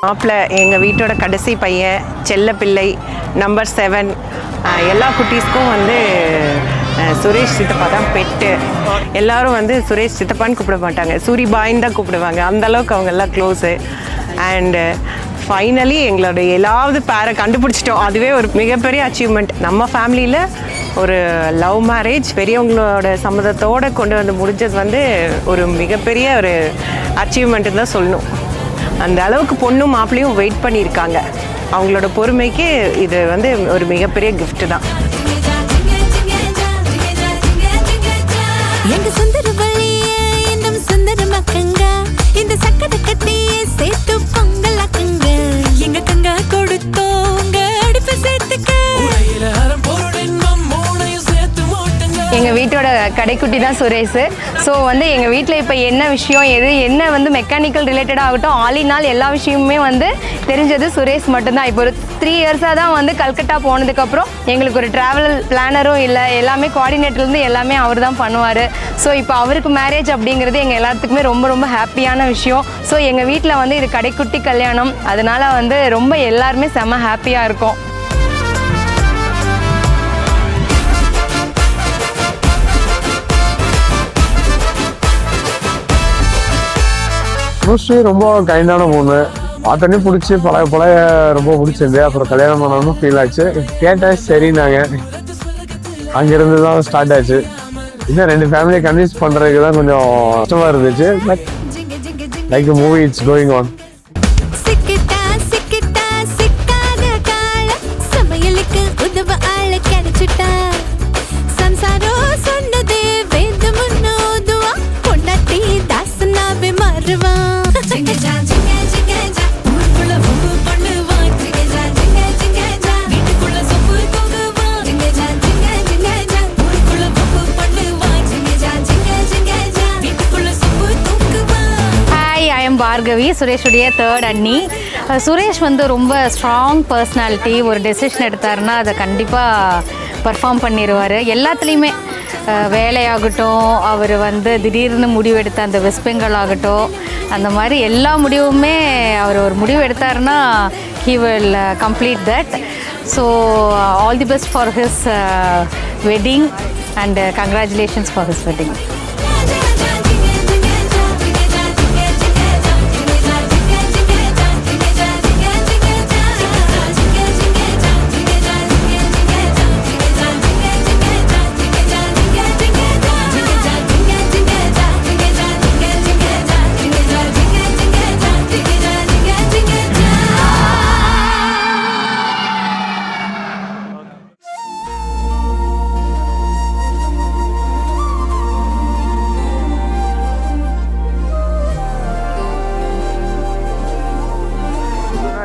மாப்பிள்ளை எங்கள் வீட்டோட கடைசி பையன், செல்ல பிள்ளை, நம்பர் 7. எல்லா குட்டீஸ்க்கும் வந்து சுரேஷ் சித்தப்பா தான் பெட்டு. எல்லோரும் வந்து சுரேஷ் சித்தப்பான்னு கூப்பிட மாட்டாங்க, சூரி பாயின்னு தான் கூப்பிடுவாங்க. அந்தளவுக்கு அவங்க எல்லாம் க்ளோஸு. அண்டு ஃபைனலி எங்களோட எல்லாவது பேரை கண்டுபிடிச்சிட்டோம். அதுவே ஒரு மிகப்பெரிய அச்சீவ்மெண்ட். நம்ம ஃபேமிலியில் ஒரு லவ் மேரேஜ் பெரியவங்களோட சம்மதத்தோடு கொண்டு வந்து முடிஞ்சது வந்து ஒரு மிகப்பெரிய ஒரு அச்சீவ்மெண்ட்டு தான் சொல்லணும். அந்த அளவுக்கு பொண்ணும் மாப்பிள்ளையும் வெயிட் பண்ணியிருக்காங்க. அவங்களோட பொறுமைக்கு இது வந்து ஒரு மிகப்பெரிய கிஃப்ட் தான். எங்கள் வீட்டோட கடைக்குட்டி தான் சுரேஷ். ஸோ வந்து எங்கள் வீட்டில் இப்போ என்ன விஷயம் என்ன வந்து மெக்கானிக்கல் ரிலேட்டடாக ஆகட்டும், ஆலினால் எல்லா விஷயமுமே வந்து தெரிஞ்சது சுரேஷ் மட்டும்தான். இப்போ ஒரு 3 இயர்ஸாக தான் வந்து கல்கட்டா போனதுக்கப்புறம் எங்களுக்கு ஒரு ட்ராவல் பிளானரும் இல்லை, எல்லாமே கோஆர்டினேட்டர்லேருந்து எல்லாமே அவர் தான் பண்ணுவார். ஸோ இப்போ அவருக்கு மேரேஜ் அப்படிங்கிறது எங்கள் எல்லாத்துக்குமே ரொம்ப ரொம்ப ஹாப்பியான விஷயம். ஸோ எங்கள் வீட்டில் வந்து இது கடைக்குட்டி கல்யாணம், அதனால் வந்து ரொம்ப எல்லாருமே செம்ம ஹாப்பியாக இருக்கும். மோஸ்ட்லி ரொம்ப கைண்டான பொண்ணு, பார்த்தோன்னே பிடிச்சி பழைய ரொம்ப பிடிச்சிருந்து. அப்புறம் கல்யாணம் பண்ணணும்னு ஃபீல் ஆச்சு. கேட்டேன், சரினாங்க. அங்கேருந்து தான் ஸ்டார்ட் ஆச்சு. இன்னும் 2 ஃபேமிலியை கன்வின்ஸ் பண்ணுறதுக்கு தான் கொஞ்சம் கஷ்டமாக இருந்துச்சு. But like movie it's going on. Bhargavi, சுரேஷுடைய 3rd அண்ணி. சுரேஷ் வந்து ரொம்ப ஸ்ட்ராங் பர்சனாலிட்டி. ஒரு டெசிஷன் எடுத்தாருன்னா அதை கண்டிப்பாக பர்ஃபார்ம் பண்ணிடுவார். எல்லாத்துலேயுமே வேலையாகட்டும், அவர் வந்து திடீர்னு முடிவு எடுத்த அந்த வெஸ்ட் பெங்கால் ஆகட்டும், அந்த மாதிரி எல்லா முடிவுமே அவர் ஒரு முடிவு எடுத்தாருன்னா he will complete that. So all the best for his wedding and congratulations for his wedding.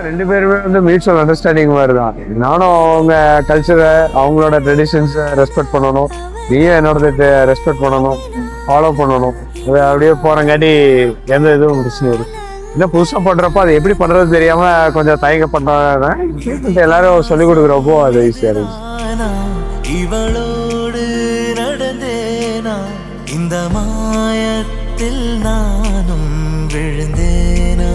ரெண்டு பேருமே வந்து மியூச்சுவல் அண்டர்ஸ்டாண்டிங் மாதிரி தான். நானும் அவங்க கல்ச்சரை, அவங்களோட ட்ரெடிஷன்ஸை ரெஸ்பெக்ட் பண்ணணும், நீயும் என்னோட ரெஸ்பெக்ட் பண்ணணும், ஃபாலோ பண்ணணும். அது அப்படியே போகிறங்காட்டி எந்த இதுவும் பிரச்சனை இல்லை. இன்னும் புதுசாக பண்ணுறப்போ அது எப்படி பண்ணுறது தெரியாமல் கொஞ்சம் தயங்கப்படுறாங்க. எல்லாரும் சொல்லிக் கொடுக்குறப்போ அது ஈஸியாக இருந்துச்சு. இவளோடு நடந்தேனா இந்த மாயத்தில் நானும் விழுந்தேனா.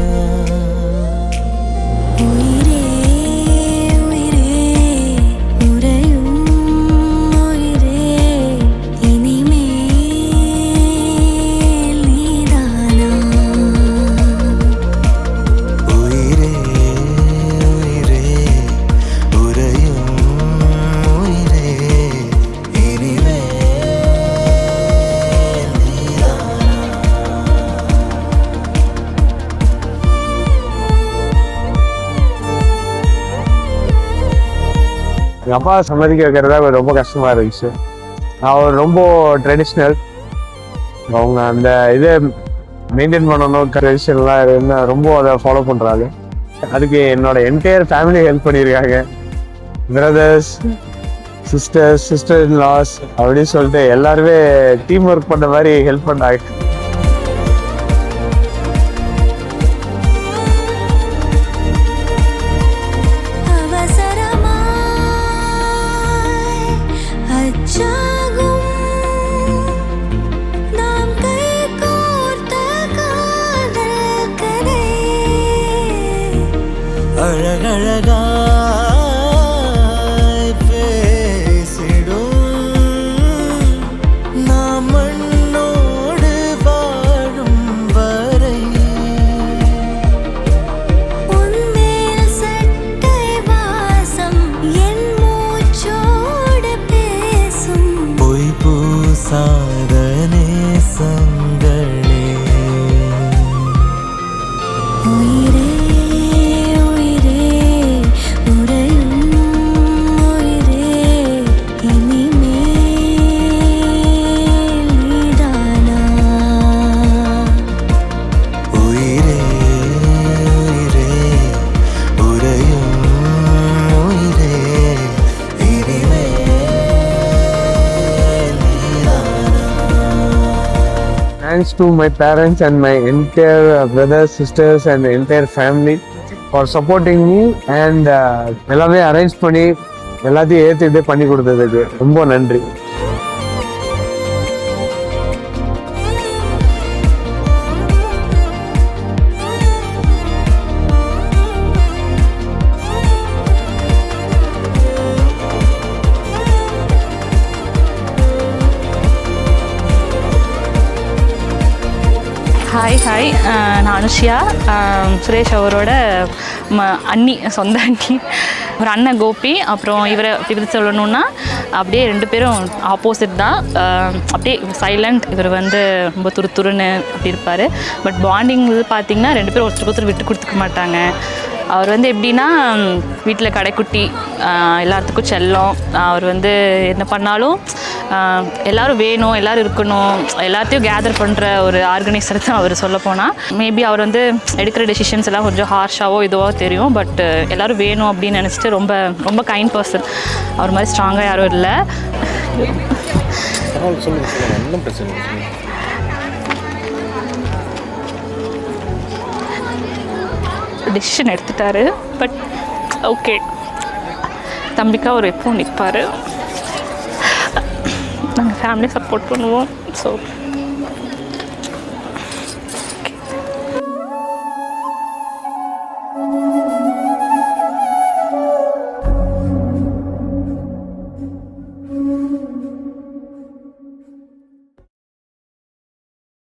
எங்கள் அப்பா சம்மதிக்க வைக்கிறதா ரொம்ப கஷ்டமாக இருந்துச்சு. அவர் ரொம்ப ட்ரெடிஷ்னல், அவங்க அந்த இதை மெயின்டைன் பண்ணணும், ட்ரெடிஷன்லாம் என்ன ரொம்ப அதை ஃபாலோ பண்ணுறாங்க. அதுக்கு என்னோட என்டையர் ஃபேமிலி ஹெல்ப் பண்ணியிருக்காங்க. பிரதர்ஸ், சிஸ்டர் இன் லாஸ் அப்படின்னு சொல்லிட்டு எல்லாருமே டீம் ஒர்க் பண்ண மாதிரி ஹெல்ப் பண்ணாங்க. மண்ணோடு வாழும் வரை உன்மேல் சட்டை வாசம் என் மூச்சோடு பேசும் பொய் பூசாத நேசங்களே உயிரே உயிரே உறையும் உயிரே இனிமேல் நீதானா உயிரே உயிரே உறையும் உயிரே இனிமேல் Thanks to my parents and my entire brothers, sisters and entire family for supporting me and எல்லாமே அரேஞ்ச் பண்ணி எல்லாத்தையும் ஏற்றுக்கிட்டே பண்ணி கொடுத்ததுக்கு ரொம்ப நன்றி. ஹாய் நான் அனுஷியா. சுரேஷ் அவரோட அண்ணி, சொந்த அண்ணி. ஒரு அண்ணன் கோபி, அப்புறம் இவரை சொல்லணுன்னா அப்படியே 2 பேரும் ஆப்போசிட் தான். அப்படியே சைலண்ட், இவர் வந்து ரொம்ப துருத்துருன்னு அப்படி இருப்பார். பட் பாண்டிங் பார்த்திங்கன்னா 2 பேரும் ஒருத்தருக்கு விட்டு கொடுத்துக்க மாட்டாங்க. அவர் வந்து எப்படின்னா வீட்டில் கடைக்குட்டி, எல்லாத்துக்கும் செல்லம். அவர் வந்து என்ன பண்ணாலும் எல்லோரும் வேணும், எல்லோரும் இருக்கணும், எல்லாத்தையும் கேதர் பண்ணுற ஒரு ஆர்கனைசர் தான் அவர். சொல்லப்போனால் மேபி அவர் வந்து எடுக்கிற டெசிஷன்ஸ் எல்லாம் கொஞ்சம் ஹார்ஷாவோ இதுவோ தெரியும். பட் எல்லோரும் வேணும் அப்படின்னு நினச்சிட்டு ரொம்ப ரொம்ப கைண்ட் பர்சன். அவர் மாதிரி ஸ்ட்ராங்காக யாரும் இல்லை. டெசிஷன் எடுத்துட்டாரு. பட் ஓகே, தம்பிக்கா அவர் எப்பவும் நிற்பார். நாங்கள் ஃபேமிலி சப்போர்ட் பண்ணுவோம். ஸோ